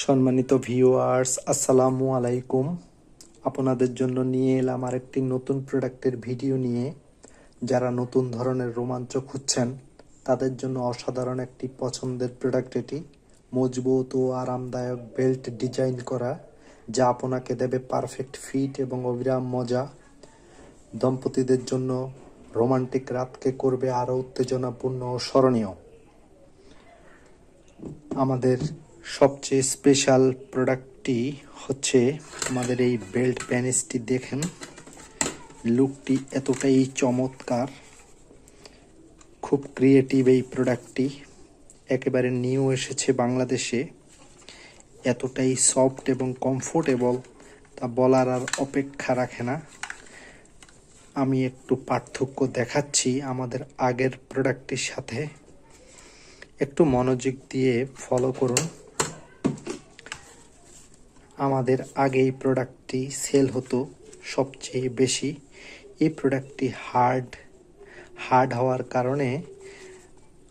সম্মানিত ভিউয়ার্স, আসসালামু আলাইকুম। আপনাদের জন্য নিয়ে এলাম আরেকটি নতুন প্রোডাক্টের ভিডিও নিয়ে। যারা নতুন ধরনের রোমাঞ্চ খুঁজছেন তাদের জন্য অসাধারণ একটি পছন্দের প্রোডাক্ট এটি। মজবুত ও আরামদায়ক বেল্ট ডিজাইন করা, যা আপনাকে দেবে পারফেক্ট ফিট এবং অবিরাম মজা। দম্পতিদের জন্য রোমান্টিক রাতকে করবে আরও উত্তেজনাপূর্ণ ও স্মরণীয়। আমাদের সবচেয়ে স্পেশাল প্রোডাক্টটি হচ্ছে আমাদের এই বেল্ট প্যানেসটি। দেখেন লুকটি এতটাই চমৎকার, খুব ক্রিয়েটিভ এই প্রোডাক্টটি। একেবারে নিউ এসেছে বাংলাদেশে, এতটাই সফট এবং কমফোর্টেবল তা বলার আর অপেক্ষা রাখে না। আমি একটু পার্থক্য দেখাচ্ছি আমাদের আগের প্রোডাক্টটির সাথে, একটু মনোযোগ দিয়ে ফলো করুন। আমাদের আগে এই প্রোডাক্টটি সেল হতো সবচেয়ে বেশি। এই প্রোডাক্টটি হার্ড হওয়ার কারণে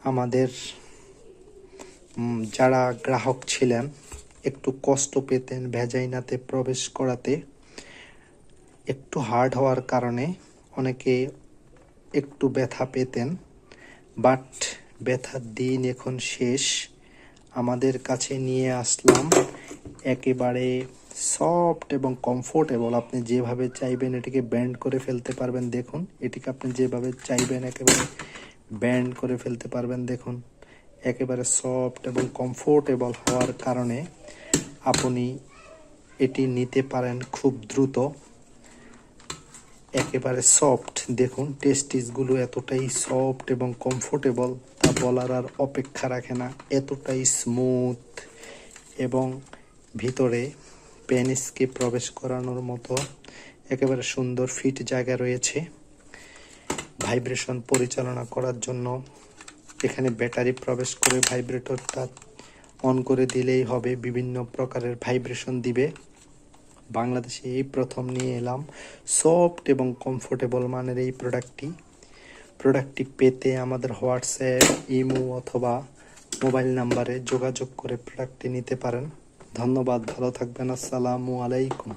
আমাদের যারা গ্রাহক ছিলেন একটু কষ্ট পেতেন ভ্যাজাইনাতে প্রবেশ করাতে। একটু হার্ড হওয়ার কারণে অনেকে একটু ব্যথা পেতেন, বাট ব্যথার দিন এখন শেষ। আমাদের কাছে নিয়ে আসলাম একেবারে সফট এবং কমফোর্টেবল। আপনি যেভাবে চাইবেন এটিকে ব্যান্ড করে ফেলতে পারবেন। দেখুন, এটিকে আপনি যেভাবে চাইবেন একেবারে ব্যান্ড করে ফেলতে পারবেন। দেখুন, একেবারে সফট এবং কমফোর্টেবল হওয়ার কারণে আপনি এটি নিতে পারেন খুব দ্রুত। একেবারে সফট, দেখুন টেস্টিসগুলো এতটাই সফট এবং কমফোর্টেবল তা বলার আর অপেক্ষা রাখে না। এতটাই স্মুথ এবং ভিতরে পেনিসকে প্রবেশ করানোর মতো একেবারে সুন্দর ফিট জায়গা রয়েছে। ভাইব্রেশন পরিচালনা করার জন্য এখানে ব্যাটারি প্রবেশ করে ভাইব্রেটরটা অন করে দিলেই হবে, বিভিন্ন প্রকারের ভাইব্রেশন দিবে। বাংলাদেশে এই প্রথম নিয়ে এলাম সফট এবং কমফোর্টেবল মানের এই প্রোডাক্টটি পেতে আমাদের হোয়াটসঅ্যাপ, ইমো অথবা মোবাইল নাম্বারে যোগাযোগ করে প্রোডাক্টটি নিতে পারেন। ধন্যবাদ, ভালো থাকবেন। আসসালামু আলাইকুম।